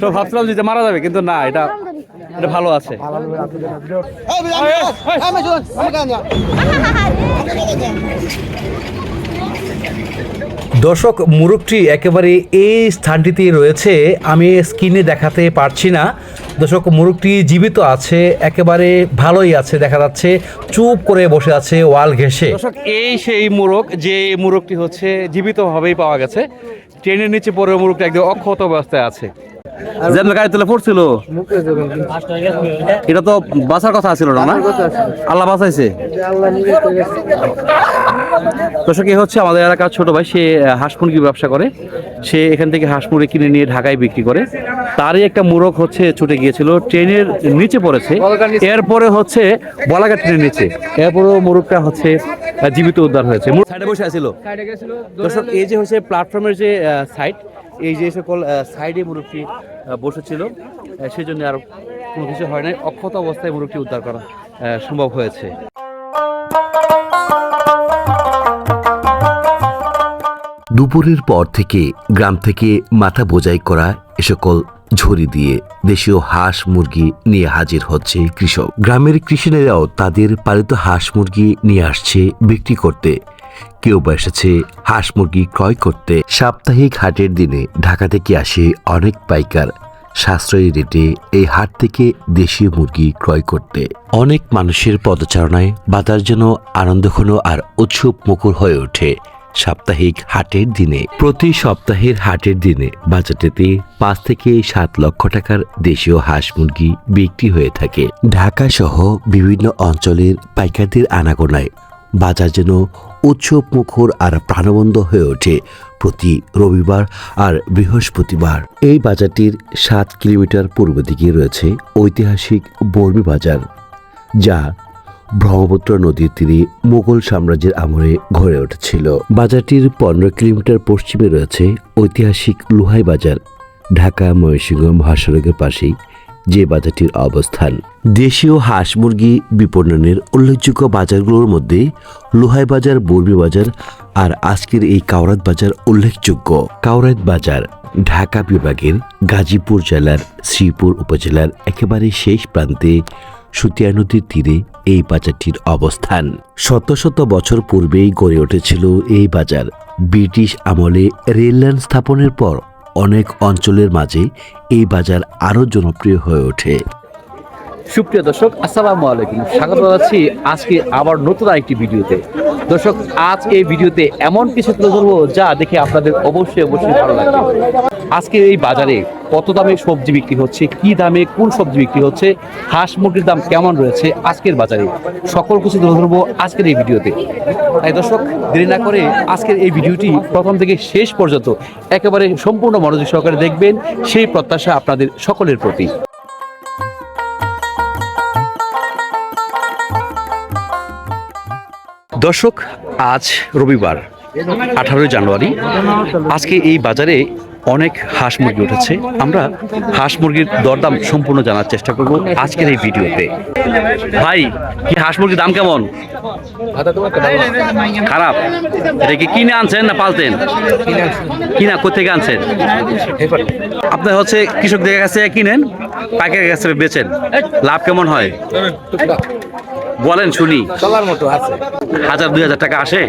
তো ভাবছিলাম যে মারা যাবে, কিন্তু না, এটা ভালো আছে। দর্শক, মুরগটি একেবারে এই স্থানটিতেই রয়েছে, আমি স্ক্রিনে দেখাতে পারছি না। দর্শক, মুরগটি জীবিত আছে, একেবারে ভালোই আছে, দেখা যাচ্ছে চুপ করে বসে আছে ওয়াল ঘেঁষে। দর্শক, এই সেই মুরগ, যে মুরগটি হচ্ছে জীবিতভাবেই পাওয়া গেছে। ট্রেনের নিচে পড়ে মুরগটি একদম অক্ষত অবস্থায় আছে। গাড়ি তুলে পড়ছিল, এটা তো বাঁচার কথা ছিল না, আল্লাহ বাঁচাইছে। দর্শক, এ হচ্ছে আমাদের এলাকার ছোট ভাই, সে হাঁস মুরগি ব্যবসা করে। সে এখান থেকে হাঁস মুরগি কিনে নিয়ে ঢাকায় বিক্রি করে। তারই একটা মুরগ হচ্ছে ছুটে গিয়েছিল, ট্রেনের নিচে পড়েছে, এরপরে হচ্ছে বলাগা ট্রেনের নিচে, এরপরেও মুরগটা হচ্ছে জীবিত উদ্ধার হয়েছে। সাইডে বসে আছিল। দর্শক, এই যে হচ্ছে প্ল্যাটফর্মের যে সাইড, এই যে সকল সাইডে মুরগটি বসেছিল, সেই জন্য আর কোনো কিছু হয় নাই, অক্ষত অবস্থায় মুরগটি উদ্ধার করা সম্ভব হয়েছে। দুপুরের পর থেকে গ্রাম থেকে মাথা বোঝাই করা এ সকল ঝুড়ি দিয়ে দেশীয় হাঁস মুরগি নিয়ে হাজির হচ্ছে কৃষক। গ্রামের কৃষকেরাও তাদের পালিত হাঁস মুরগি নিয়ে আসছে বিক্রি করতে, কেউ বা এসেছে হাঁস মুরগি ক্রয় করতে। সাপ্তাহিক হাটের দিনে ঢাকা থেকে আসে অনেক পাইকার সাশ্রয়ী রেটে এই হাট থেকে দেশীয় মুরগি ক্রয় করতে। অনেক মানুষের পদচারণায় বাজার যেন আনন্দঘন আর উৎসব মুখর হয়ে ওঠে সাপ্তাহিক হাটের দিনে। প্রতি সপ্তাহের হাটের দিনে বাজারটিতে 5 থেকে 7 লক্ষ টাকার দেশীয় হাঁস মুরগি বিক্রি হয়ে থাকে। ঢাকা সহ বিভিন্ন অঞ্চলের পাইকারদের আনাগোনায় বাজার যেন উৎসব মুখর আর প্রাণবন্ত হয়ে ওঠে প্রতি রবিবার আর বৃহস্পতিবার। এই বাজারটির 7 কিলোমিটার পূর্ব দিকে রয়েছে ঐতিহাসিক বর্মি বাজার, যা ব্রহ্মপুত্র নদীর তীরে মুঘল সাম্রাজ্যের আমলে গড়ে উঠেছিল। বাজারটির 15 কিলোমিটার পশ্চিমে রয়েছে ঐতিহাসিক লোহাই বাজার, ঢাকা ময়মনসিংহ মহাসড়কের পাশেই যে বাজারটির অবস্থান। দেশীয় হাঁস মুরগি বিপণনের উল্লেখযোগ্য বাজারগুলোর মধ্যে লোহাই বাজার, বর্মি বাজার আর আজকের এই কাউরাত বাজার উল্লেখযোগ্য। কাউরাত বাজার ঢাকা বিভাগের গাজীপুর জেলার শ্রীপুর উপজেলার একেবারে শেষ প্রান্তে সুতিয়া নদীর তীরে এই বাজারটির অবস্থান। শত শত বছর পূর্বেই গড়ে উঠেছিল এই বাজার। ব্রিটিশ আমলে রেললাইন স্থাপনের পর অনেক অঞ্চলের মাঝে এই বাজার আরো জনপ্রিয় হয়ে ওঠে। সুপ্রিয় দর্শক, আসসালামু আলাইকুম, স্বাগত জানাচ্ছি আজকে আবার নতুন আরেকটি ভিডিওতে। দর্শক, আজ এই ভিডিওতে এমন কিছু তুলে ধরবো যা দেখে আপনাদের অবশ্যই ভালো লাগবে। আজকে এই বাজারে কত দামে সবজি বিক্রি হচ্ছে, কি দামে কোন সবজি বিক্রি হচ্ছে, হাঁস মুরগির দাম কেমন রয়েছে আজকের বাজারে, সকল কিছু তুলে ধরবো আজকের এই ভিডিওতে। তাই দর্শক, দেরি না করে আজকের এই ভিডিওটি প্রথম থেকে শেষ পর্যন্ত একেবারে সম্পূর্ণ মনোযোগ সহকারে দেখবেন, সেই প্রত্যাশা আপনাদের সকলের প্রতি। দর্শক, আজ রবিবার 18 জানুয়ারি। আজকে এই বাজারে অনেক হাঁস মুরগি উঠেছে। আমরা হাঁস মুরগির দরদাম সম্পূর্ণ জানার চেষ্টা করব আজকের এই ভিডিওতে। ভাই, কি হাঁস মুরগির দাম কেমন? খারাপ? এটা কি কিনে আনছেন না পালতেন? কিনা? কোথেকে আনছেন? আপনার হচ্ছে কৃষকদের কাছে কিনেন, পাইকারের কাছে বেচেন, লাভ কেমন হয় বলেন শুনি? 1000-2000 টাকা আসে?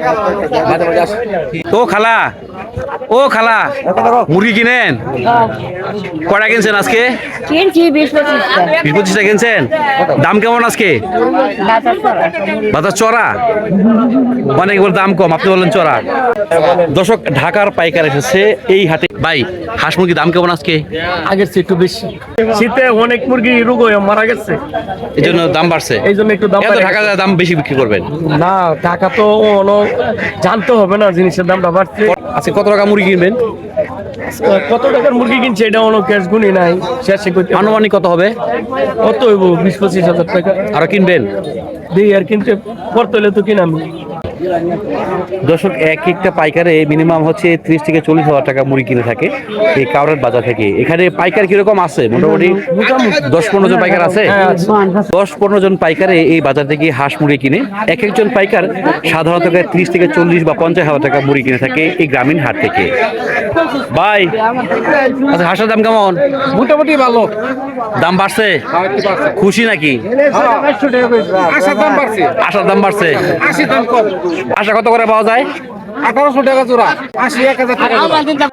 ও খালা, মুরগি কিনেন? কয়টা কিনছেন আজকে? 20-25টা কিনছেন। দাম কেমন আজকে? বাজার চড়া, অনেক দাম কম, আপনি বলেন চড়া। দর্শক, ঢাকার পাইকার এসেছে এই হাটে। ভাই, হাঁস মুরগির দাম কেমন আজকে? আগের চেয়ে একটু বেশি, শীতে অনেক মুরগি রোগ হয়ে মারা গেছে, এই জন্য দাম বাড়ছে। এই জন্য একটু দাম। ঢাকা দাম বেশি বিক্রি করবেন না? টাকা তো জানতে হবে না, জিনিসের দামটা বাড়ছে। আজকে কত টাকা মুরগি কিনবেন? কত টাকার মুরগি কিনছে এটা ক্যাশ গুনি নাই, শেষে আনুমানিক কত হবে? কত হইব? 20-25 হাজার টাকা। আরো কিনবেন? দিই আর কিনতে পড়তে হলে তো কিনাম। দর্শক এক একটা পাইকারে মিনিমাম হচ্ছে 30 থেকে 40 হাজার টাকা মুড়ি কিনে থাকে এই কাউরের বাজার থেকে। এখানে পাইকার কিরকম আছে? মোটামুটি 10-15 জন পাইকার আছে। 10-15 জন পাইকারে এই বাজার থেকে হাঁস মুড়ি কিনে। এক একজন পাইকার সাধারণত 30 থেকে 40 বা 50 হাজার টাকা মুড়ি কিনে থাকে এই গ্রামীণ হাট থেকে। ভাই আচ্ছা, হাঁসের দাম কেমন? মোটামুটি ভালো। দাম বাড়ছে? খুশি নাকি? আশার দাম বাড়ছে। আসার দাম বাড়ছে? 80 দাম কম। আশা কত করে পাওয়া যায়? 1800 টাকা জোড়া, 80-1000 টাকা জোড়া।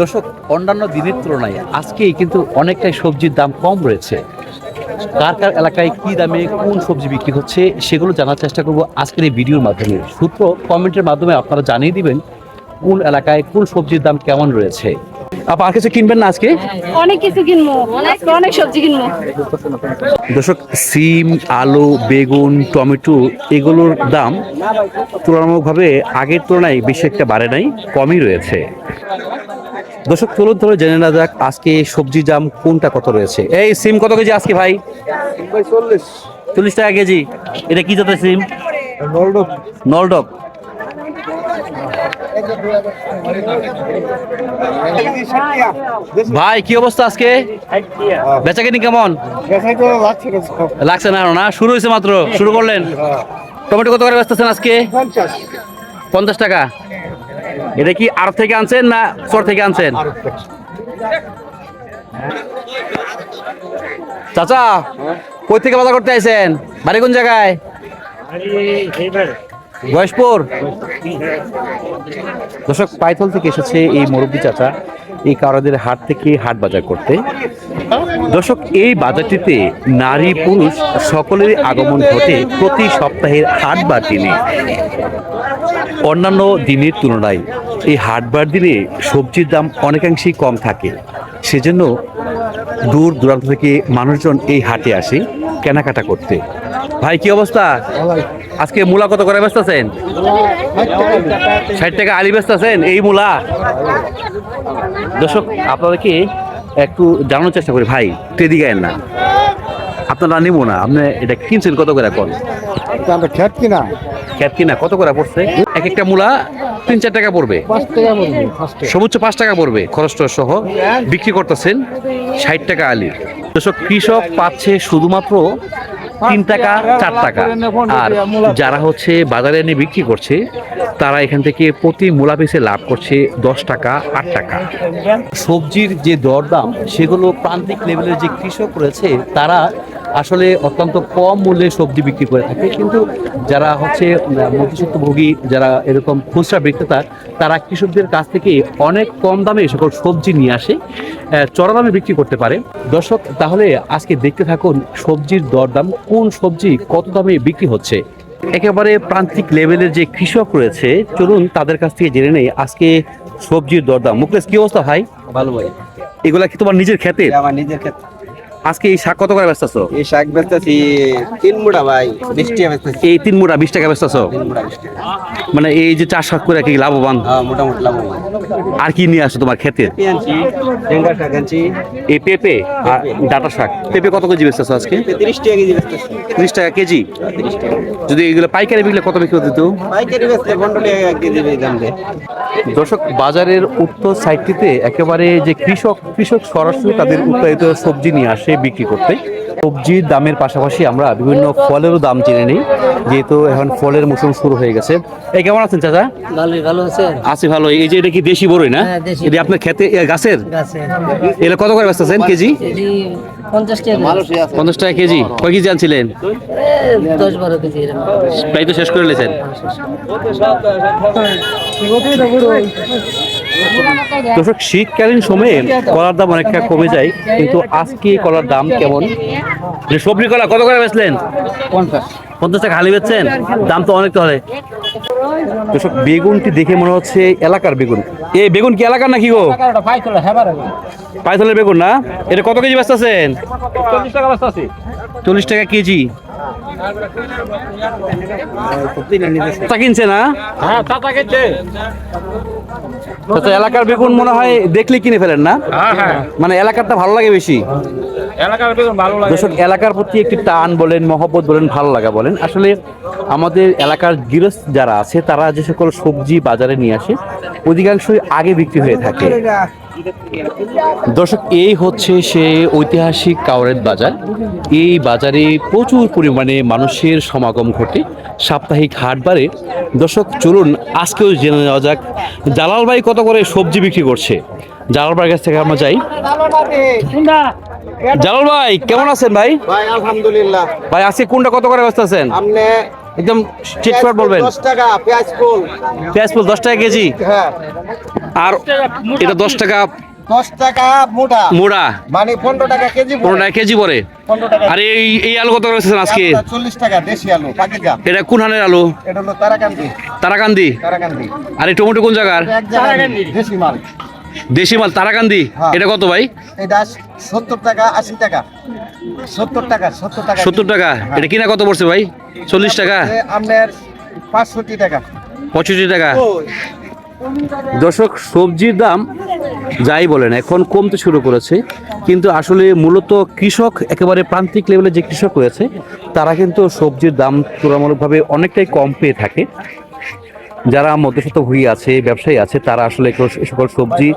দর্শক, অন্যান্য দিনের তুলনায় আজকেই কিন্তু অনেকটাই সবজির দাম কম রয়েছে। কার কার এলাকায় কি দামে কোন সবজি বিক্রি হচ্ছে সেগুলো জানার চেষ্টা করব আজকের এই ভিডিওর মাধ্যমে। সূত্র কমেন্টের মাধ্যমে আপনারা জানিয়ে দিবেন কোন এলাকায় কোন সবজির দাম কেমন রয়েছে। আপা আর কিছু কিনবেন না আজকে? অনেক কিছু কিনবো, আজকে অনেক সবজি কিনবো। দর্শক, সিম, আলু, বেগুন, টমেটো এগুলোর দাম তুলনামূলকভাবে আগের তুলনায় বেশি একটা বাড়ে নাই, কমই রয়েছে। দর্শক, চলুন তাহলে জেনে না যাক আজকে সবজির দাম কোনটা কত রয়েছে। এই সিম কত কেজি আজকে ভাই? 40 টাকা কেজি। এটা কি জাতের সিম? নলডক। ভাই কি অবস্থা আজকে? বেচাকেনি কেমন লাগছে? না শুরু হয়েছে মাত্র, শুরু করলেন। টমেটো কত করে বেচতেছেন আজকে? 50 টাকা। এটা কি আড়ত থেকে আনছেন না চর থেকে আনছেন? চাচা কই থেকে বাজার করতে আইছেন? বাড়ি কোন জায়গায়? গয়েশপুর। দর্শক, পাইথল থেকে এসেছে এই মুরব্বী চাচা এই কাউরাদের হাট থেকে হাট বাজার করতে। দর্শক, এই বাজারটিতে নারী পুরুষ সকলেরই আগমন ঘটে প্রতি সপ্তাহের হাটবার দিনে। অন্যান্য দিনের তুলনায় এই হাটবার দিনে সবজির দাম অনেকাংশেই কম থাকে। সেজন্য দূর দূরান্ত থেকে মানুষজন এই হাটে আসে কেনাকাটা করতে। ভাই কি অবস্থা? আজকে মূলা কত করে বেচতেছেন? 60 টাকা আলি বেচতেছেন এই মূলা। দর্শক, আপনাদেরকে একটু জানানোর চেষ্টা করি, ভাই টেদি গায়েন না, আপনারা নিবো না। আপনি এটা কিনছেন কত করে? কোন খ্যাত কিনা খ্যাত কিনা কত করে পড়ছে? এক একটা মূলা 3-4 টাকা পড়বে, 5 টাকা পড়বে। সর্বোচ্চ 5 টাকা পড়বে খরচ সহ। বিক্রি করতেছেন 60 টাকা আলি। দর্শক, কৃষক পাচ্ছে শুধুমাত্র 3 টাকা 4 টাকা। আর যারা হচ্ছে বাজারে এনে বিক্রি করছে তারা এখান থেকে প্রতি মূলা পিসে লাভ করছে 10 টাকা 8 টাকা। সবজির যে দরদাম সেগুলো প্রান্তিক লেভেলের যে কৃষক রয়েছে তারা আসলে অত্যন্ত কম মূল্যে সবজি বিক্রি করে থাকে, কিন্তু যারা হচ্ছে মধ্যস্বত্বভোগী, যারা এরকম খুচরা বিক্রেতা, তারা কৃষকদের কাছ থেকে অনেক কম দামে সকল সবজি নিয়ে আসে, চড়া দামে বিক্রি করতে পারে। দর্শক, তাহলে আজকে দেখতে থাকুন সবজির দরদাম, কোন সবজি কত দামে বিক্রি হচ্ছে। একেবারে প্রান্তিক লেভেলের যে কৃষক রয়েছে, চলুন তাদের কাছ থেকে জেনে নেই আজকে সবজির দরদাম। মুকেশ, কি অবস্থা ভাই? ভালো ভাই। এগুলা কি তোমার নিজের খেতে? আমার নিজের ক্ষেত্রে আজকে এই শাক কত করে বেচতেছো? এই শাক বেচতেছি 3 মুঠা ভাই, 20 টাকা বেচতেছি। এই 3 মুঠা 20 টাকা বেচতেছো? 3 মুঠা 20 টাকা। মানে এই যে চাষ শাক করে কি লাভবান? হ্যাঁ, মোটামুটি লাভবান। আর কি নিয়ে আসো তোমার খেতে? পেঁয়াজি, টেঙ্গা শাক আনছি। এই পেঁপে আর ডাটা শাক। পেঁপে কত কেজি বেচতেছো আজকে? 30 টাকা কেজি বেচতেছি। 30 টাকা কেজি। 30 টাকা। যদি এগুলো পাইকারি বিকলে কত বিক্রি হতো? পাইকারি বেচলে 15 টাকা কেজি দাম দেয়। দর্শক, বাজারের উত্তর সাইডটিতে একেবারে যে কৃষক সরাসরি তাদের উৎপাদিত সবজি নিয়ে আসে বিক্রি করতে। সবজির দামের পাশাপাশি আমরা বিভিন্ন ফলেরও দাম জেনে নিই, যেহেতু এখন ফলের মৌসুম শুরু হয়ে গেছে। এই কেমন আছেন চাচা? ভালো আছে। আছি ভালো। এই যে এটা কি দেশি বড়ই না? হ্যাঁ, দেশি। এটা আপনার খেতে গাছের? গাছে এগুলো কত করে বেচতেছেন কেজি? কেজি 50 টাকা। 50 টাকা কেজি। কয় কেজি আনছিলেন? 10-12 কেজি এরকম। প্রায় তো শেষ করে নিয়েছেন। দর্শক, শীতকালীন সময়ে কলার দাম অনেকটা কমে যায়, কিন্তু আজকে কলার দাম কেমন? যে সবজি কলা কত করে বেচলেন? 50 টাকা হালি বেচছেন? দাম তো অনেক তাহলে। দর্শক, বেগুনটি দেখে মনে হচ্ছে এলাকার বেগুন। এই বেগুন কি এলাকার নাকি গো? পাইথলের বেগুন না? এটা কত কেজি বেচতেছেন? 40 টাকা বেচতেছি। 40 টাকা কেজি। তা কিনছে না? হ্যাঁ, টাকা কেটে। এলাকার বেগুন মনে হয় দেখলে কিনে ফেলেন না? হ্যাঁ হ্যাঁ। মানে এলাকারটা ভালো লাগে বেশি। এলাকার ভালো লাগে। দর্শক এলাকার প্রতি একটি টান বলেন, মহব্বত বলেন, ভালো লাগা বলেন, আসলে আমাদের এলাকার গৃহস্থ যারা আছে তারা যে সকল সবজি বাজারে নিয়ে আসে অধিকাংশই আগে বিক্রি হয়ে থাকে। দর্শক এই হচ্ছে সে ঐতিহাসিক কাউরেদ বাজার। এই বাজারে প্রচুর পরিমাণে মানুষের সমাগম ঘটে, সাপ্তাহিক হাট বারে। দর্শক চলুন আজকেও জেনে নেওয়া যাক জালাল ভাই কত করে সবজি বিক্রি করছে। জালাল ভাইয়ের কাছ থেকে আমরা যাই। জালাল ভাই কেমন আছেন ভাই? ভাই আলহামদুলিল্লাহ। ভাই আজকে কোনটা কত করে ব্যস্ত আছেন? আপনি একদম চিটফাট বলবেন। 10 টাকা পেঁয়াজ ফুল। পেঁয়াজ ফুল 10 টাকা কেজি, হ্যাঁ আর এটা 10 টাকা 10 টাকা মোটা, মোড়া, মানে 15 টাকা কেজি। 15 টাকা কেজি পড়ে। 15 টাকা। আর এই আলু কত করে বেচছেন আজকে? 40 টাকা দেশি আলু পাকিজা। এটা কোন হানের আলু? এটা হলো তারাকান্দি। তারাকান্দি। তারাকান্দি। আর এই টমেটো কোন জায়গার? তারাকান্দি দেশি মাল। দেশি মাল তারাকান্দি। হ্যাঁ। এটা কত ভাই? এটা 70 টাকা 80 টাকা। 70 টাকা 70 টাকা। 70 টাকা। এটা কিনা কত পড়ছে ভাই? 40 টাকা। আপনার 65 টাকা। 65 টাকা। দর্শক সবজির দাম যাই বলেন এখন কমতে শুরু করেছে, কিন্তু আসলে মূলত কৃষক একেবারে প্রান্তিক লেভেলে যে কৃষক রয়েছে তারা কিন্তু সবজির দাম তুলনামূলকভাবে অনেকটাই কম পেয়ে থাকে। যারা মধ্যস্বত্ব ভূমি আছে, ব্যবসায়ী আছে, তারা আসলে এই সকল সবজি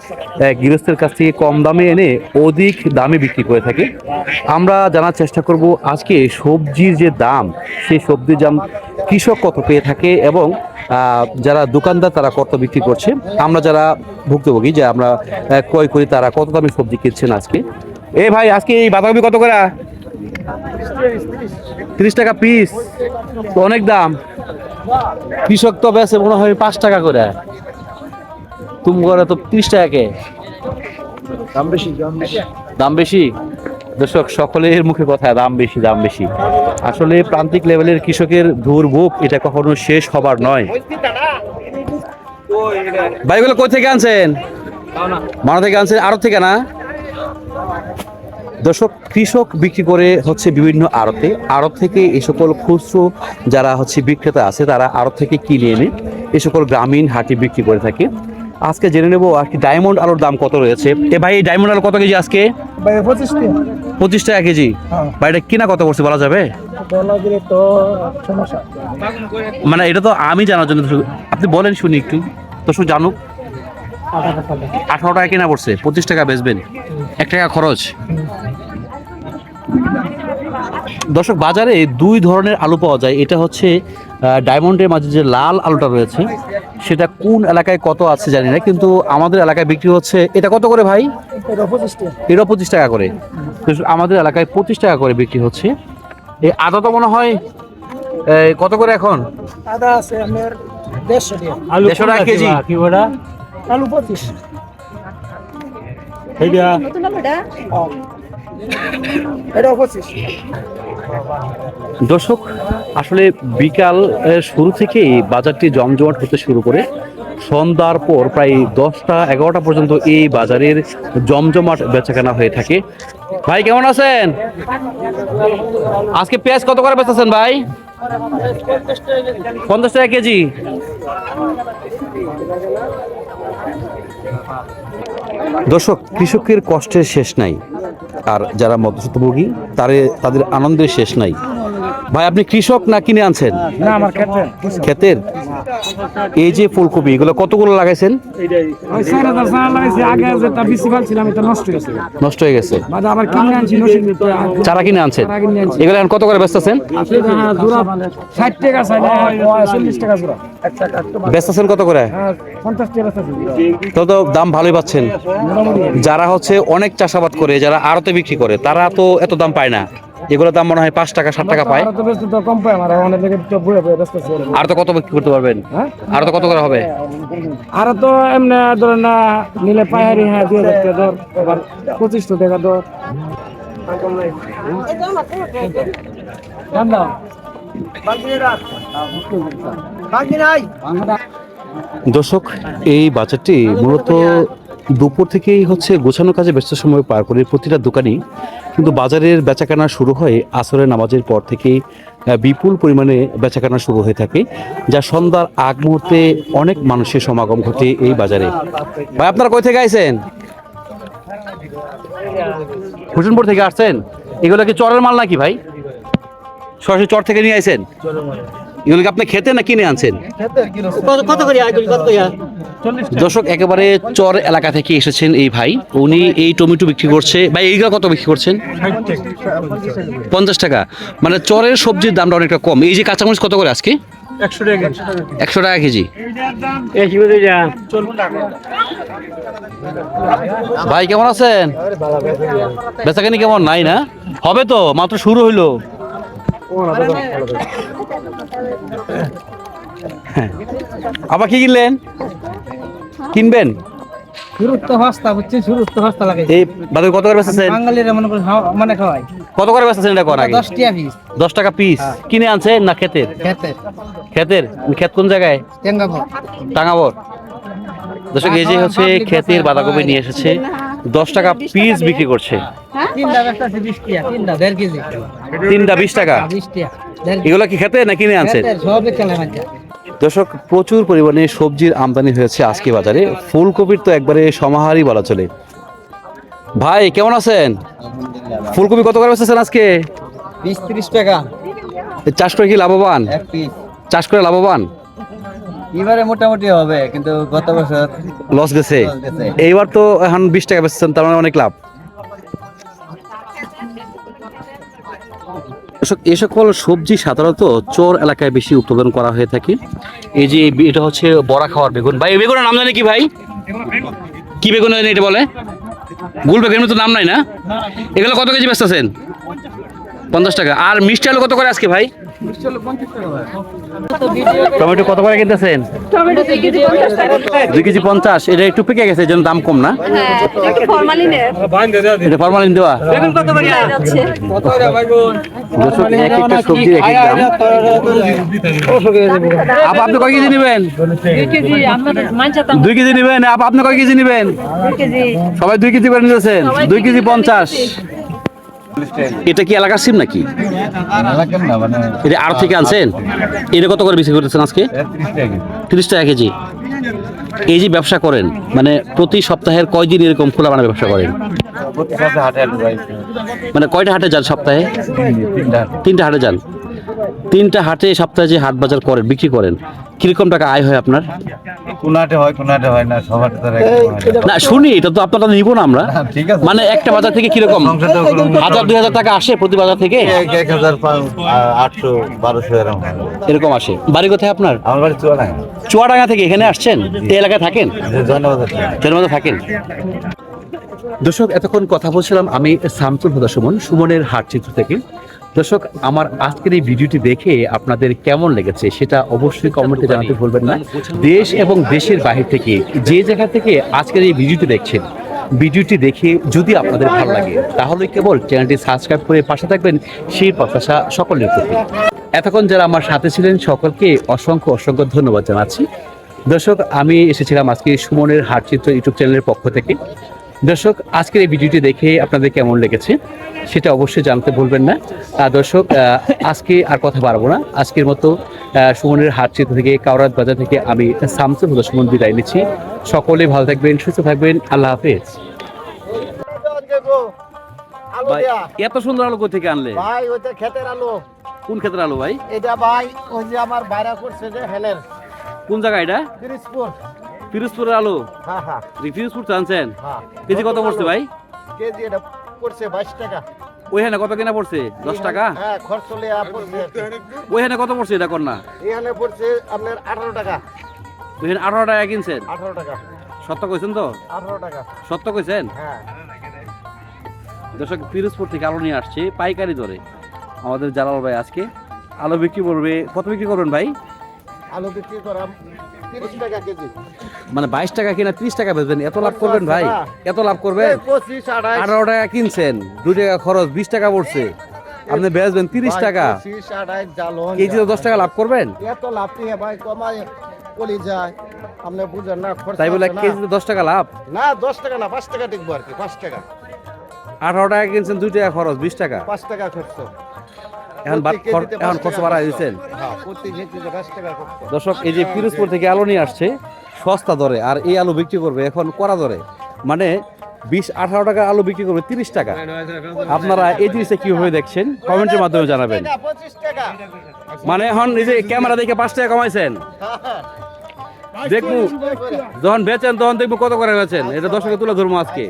গৃহস্থের কাছ থেকে কম দামে এনে অধিক দামে বিক্রি করে থাকে। আমরা জানার চেষ্টা করব আজকে সবজির যে দাম, সেই সবজির দাম কৃষক কত পেয়ে থাকে এবং যারা দোকানদার তারা কত বিক্রি করছে। আমরা যারা ভুক্তভোগী, যে আমরা ক্রয় করি, তারা কত দামে সবজি কিনছেন আজকে। ভাই আজকে এই বাঁধাকপি কত করে? 30 টাকা পিস, অনেক দাম। কৃষক তো বেচে মনে হয় 5 টাকা করে, তুমি করে তো 30 টাকা কে? দাম বেশি। দর্শক সকলের মুখে কথা দাম বেশি, দাম বেশি। আসলে প্রান্তিক লেভেলের কৃষকের দুর্ভোগ এটা কখনো শেষ হবার নয়। ভাইগুলো কই থেকে আনছেন? মানা থেকে আনছেন, আড়ত থেকে না? দর্শক কৃষক বিক্রি করে হচ্ছে বিভিন্ন আড়তে, আড়ত থেকে এই সকল খুচরো যারা হচ্ছে বিক্রেতা আছে তারা আড়ত থেকে কিনে এনে এই সকল গ্রামীণ হাটে বিক্রি করে থাকে। আজকে জেনে নেবো আর কি ডায়মন্ড আলুর দাম কত রয়েছে। ভাই এই ডায়মন্ড আলু কত কেজি আজকে? 25 টাকা কেজি। ভাই এটা কিনা কত করছে বলা যাবে? মানে এটা তো আমি জানার জন্য, আপনি বলেন শুনি একটু, দর্শক জানুক। 18 টাকা কেনা পড়ছে, 25 টাকা বেচবেন, 1 টাকা খরচ। দর্শক বাজারে দুই ধরনের আলু পাওয়া যায়। এটা হচ্ছে ডায়মন্ডের মাঝে যে লাল আলুটা রয়েছে সেটা কোন এলাকায় কত আছে জানি না, কিন্তু আমাদের এলাকায় বিক্রি হচ্ছে। এটা কত করে ভাই? এটা 25 টাকা করে। আমাদের এলাকায় 25 টাকা করে বিক্রি হচ্ছে। এই আদা তো মনে হয় কত করে এখন? আদা আছে আপনার 150 টাকা কেজি। কি ওটা? আলু 25। এইটা নতুন আলুটা এটা 25। দর্শক আসলে বিকাল শুরু থেকেই বাজারটি জমজমাট হতে শুরু করে সন্ধ্যার পর প্রায় 10টা 11টা পর্যন্ত এই বাজারের জমজমাট বেচাকেনা হয়ে থাকে। ভাই কেমন আছেন? আজকে পেঁয়াজ কত করে বেচতেছেন ভাই? 50 টাকা কেজি। দর্শক কৃষকের কষ্টের শেষ নাই, আর যারা মধ্যস্বত্বভোগী তাদের আনন্দের শেষ নাই। ভাই আপনি কৃষক না কিনে আনছেন? না আমার ক্ষেতের। এই যে ফুলকপি এগুলো কতগুলো লাগাইছেন? ওই 4000 চারা লাগাইছি, আগে যেটা বেশি ভাল ছিল এটা নষ্ট হয়ে গেছে। নষ্ট হয়ে গেছে। বাদে আবার কিনে আনছি নতুন চারা কিনে আনছেন? এগুলো এখন কত করে বেচতেছেন? জোড়া 60 টাকা চাইলে 40 টাকা জোড়া। বেচতেছেন কত করে? 50 টাকা চাইছি। তো দাম ভালোই পাচ্ছেন। যারা হচ্ছে অনেক চাষাবাদ করে, যারা আড়তে বিক্রি করে, তারা তো এত দাম পায় না। এগুলোর দাম মনে হয় 5 টাকা 7 টাকা পায়। আর তো বেশ তো কম পায়, আমার অনেক জায়গায় তো বুড়ে বুড়ে ব্যস্ত আছে। আর তো কত বিক্রি করতে পারবেন? আর তো কত করে হবে? আর তো এমনি ধরেন না নিলে পাহাড়ি, হ্যাঁ 2000 টাকা দর, আবার 2500 টাকা দর। দর্শক এই বাজারটি মূলত দুপুর থেকেই হচ্ছে গোছানো কাজে ব্যস্ত সময় পার করে প্রতিটা দোকানই, কিন্তু বাজারের বেচাকেনা শুরু হয় আসরের নামাজের পর থেকেই বিপুল পরিমাণে বেচাকেনা শুরু হয়ে থাকে, যা সন্ধ্যার আগ মুহূর্তে অনেক মানুষের সমাগম ঘটে এই বাজারে। ভাই আপনারা কই থেকে আইছেন? হোসেনপুর থেকে আসছেন? এগুলো কি চরের মাল নাকি ভাই? সরাসরি চর থেকে নিয়ে আসেন? এগুলো কি আপনি খেতে না কিনে আনছেন? কত করে আইগুলি কত করে? দর্শক একেবারে চর এলাকা থেকে এসেছেন এই ভাই, উনি এই টমেটো বিক্রি করছে। ভাই এইগুলো কত বিক্রি করছেন? 50 টাকা। মানে চরের সবজির দামটা অনেকটা কম। এই যে কাঁচামরিচ কত করে আজকে? 100 টাকা কেজি। ভাই কেমন আছেন? বেচাকেনি কেমন? নাই না? হবে তো, মাত্র শুরু হইলো। আবার কি কিনলেন? কিনবেন? এই বাজারে কত করে বেচতেছেন? কত করে বেচতেছেন এটা কোন আগে? 10 টাকা পিস। কিনে আনছেন না ক্ষেতের? ক্ষেতের। ক্ষেত কোন জায়গায়? টাঙ্গাবর। দর্শক এই যে হচ্ছে ক্ষেতের বাঁধাকপি নিয়ে এসেছে, 10 টাকা পিস বিক্রি করছে। তিনটা 20 টাকা। এগুলো কি খেতে না কিনে আনছেন? দর্শক প্রচুর পরিমাণে সবজির আমদানি হয়েছে আজকে বাজারে। ফুলকপির তো একবারে সমাহারই বলা চলে। ভাই কেমন আছেন? ফুলকপি কত করে বেচতেছেন আজকে? 20-30 টাকা চাষ করে কি লাভবান? এক পিস। চাষ করে লাভবান? এবারে মোটামুটি হবে, কিন্তু গত বছর লস গেছে। লস গেছে। এইবার তো এখন 20 টাকা বেচছেন, তার মানে অনেক লাভ। এই সকল সবজি সাধারণত চর এলাকায় বেশি উৎপাদন করা হয়ে থাকে। এই যে এটা হচ্ছে বড়া খাওয়ার বেগুন। ভাই এই বেগুনের নাম জানি কি ভাই? কি বেগুন জানি এটা বলে? গুল বেগুনের তো নাম নাই না? এগুলো কত কেজি বেচতেছেন? 50 টাকা। আর মিষ্টি আলু কত করে আজকে ভাই? টমেটো কত করে কিনতেছেন? টমেটো 2 কেজি 50 টাকা। 2 কেজি 50। এটা একটু পেকে গেছে, এর জন্য দাম কম না? হ্যাঁ, এটা কি ফরমালিনের? এটা ফরমালিন দেওয়া। যাচ্ছে। দর্শক এক একটা সবজির এক এক দাম। আপনি কয় কেজি নেবেন? 2 কেজি নেবেন। আপনি কয় কেজি নেবেন? 2 কেজি। সবাই 2 কেজি করে নিতেছেন। 2 কেজি 50। এটা কি এলাকার সিম নাকি? এটা আর থেকে আনছেন? এটা কত করে বিক্রি করতেছেন আজকে? 30 টাকা কেজি। এই যে ব্যবসা করেন, মানে প্রতি সপ্তাহের কয়দিন এরকম খোলা বানা ব্যবসা করেন? মানে কয়টা হাটে যান সপ্তাহে? 3টা হাটে যান। 3টা হাটে সপ্তাহে যে হাট বাজার করেন, বিক্রি করেন, কিরকম টাকা আয় হয় আপনার? কোনাটে হয় না, সবার না শুনি, এটা তো আপনারা নিব না আমরা। ঠিক আছে। মানে একটা বাজার থেকে কিরকম 1000-2000 টাকা আসে প্রতি বাজার থেকে? 1000-800-1200 এরকম আসে। বাড়ি কোথায় আপনার? আমার বাড়ি চুয়াডাঙ্গা। চুয়াডাঙ্গা থেকে এখানে আসছেন? এই এলাকায় থাকেন? জয়নবাজার থাকেন। দর্শক এতক্ষণ কথা বলছিলাম আমি শামসুল হুদা সুমন, সুমনের হাট চিত্র থেকে। দর্শক আমার আজকের এই ভিডিওটি দেখে আপনাদের কেমন লেগেছে সেটা অবশ্যই কমেন্টে জানাতে ভুলবেন না। দেশ এবং দেশের বাহির থেকে যে জায়গা থেকে আজকের এই ভিডিওটি দেখছেন, ভিডিওটি দেখে যদি আপনাদের ভালো লাগে তাহলে কেবল চ্যানেলটি সাবস্ক্রাইব করে পাশে থাকবেন, সেই প্রত্যাশা সকলের প্রতি। এতক্ষণ যারা আমার সাথে ছিলেন সকলকে অসংখ্য অসংখ্য ধন্যবাদ জানাচ্ছি। দর্শক আমি এসেছিলাম আজকে সুমনের হাট চিত্র ইউটিউব চ্যানেলের পক্ষ থেকে। দর্শক আজকের এই ভিডিওটি দেখে আপনাদের কেমন লেগেছে সেটা অবশ্যই জানতে ভুলবেন না। দর্শক আজকে আর কথা বাড়াবো না। আজকের মতো সুমনের হাট চিত্র থেকে, কাউরাত বাজার থেকে আমি শামসুল হুদা সুমন বিদায় নিচ্ছি। সকলে ভালো থাকবেন, সুস্থ থাকবেন। আল্লাহ হাফেজ। ভাই এত সুন্দর আলু কোথা থেকে আনলে? ভাই ওইটা ক্ষেতের আলু। কোন ক্ষেত্রে আলু ভাই? এটা ভাই ওই যে আমার বাইরা করছে যে হেলের কোন জায়গা এটা? পিরিজপুর। পিরোজপুরের আলু? হ্যাঁ হ্যাঁ পিরোজপুর তো আনছেন? হ্যাঁ। কেজি কত পড়ছে ভাই? কেজি এটা পড়ছে 22 টাকা। ওইখানে কত কেনা পড়ছে? 10 টাকা? হ্যাঁ, খরচ লিয়া পড়ছে। ওইখানে কত পড়ছে এটা কর না? এখানে পড়ছে আপনার 18 টাকা। ওইখানে 18 টাকা কিনছেন? 18 টাকা। সত্য কইছেন তো? 18 টাকা। সত্য কইছেন? হ্যাঁ। দর্শক পিরোজপুর থেকে আলু নিয়ে আসছে পাইকারি দরে আমাদের জালাল ভাই। আজকে আলু বিক্রি করবে, কত বিক্রি করবেন ভাই? আলু বিক্রি করাম 30 টাকা কেজি। মানে 22 টাকা কিনা 30 টাকা বেচবেন? এত লাভ করবেন ভাই? এত লাভ করবেন? 25, 28, 18 টাকা কিনছেন, 2 টাকা খরচ, 20 টাকা পড়ছে, আপনি বেচবেন 30 টাকা। 25, 28 জালন। কেজি তো 10 টাকা লাভ করবেন? এত লাভ নিয়ে ভাই কমায় কলি যায়। আপনি বুঝেন না খরচ। তাই বলে কেজি 10 টাকা লাভ? না 10 টাকা না, 5 টাকা টিকবো আর কি। 5 টাকা। 18 টাকা কিনছেন, 2 টাকা খরচ, 20 টাকা। 5 টাকা খরচ। এখন এখন খরচ বাড়ায় দিচ্ছেন। হ্যাঁ, প্রতি কেজিতে 5 টাকা খরচ। দর্শক এই যে পিরোজপুর থেকে আলু নিয়ে আসছে সস্তা দরে, আর এই আলু বিক্রি করবে এখন কড়া দরে। মানে 20-18 টাকা আলু বিক্রি করবে 30 টাকা। আপনারা এই জিনিসটা কিভাবে দেখছেন কমেন্টের মাধ্যমে জানাবেন। 25 টাকা। মানে এখন এই যে ক্যামেরা দেখে 5 টাকা কমাইছেন, দেখবো যখন বেচেন তখন দেখবো কত করে বেচেন, এটা দর্শকে তুলে ধরবো আজকে।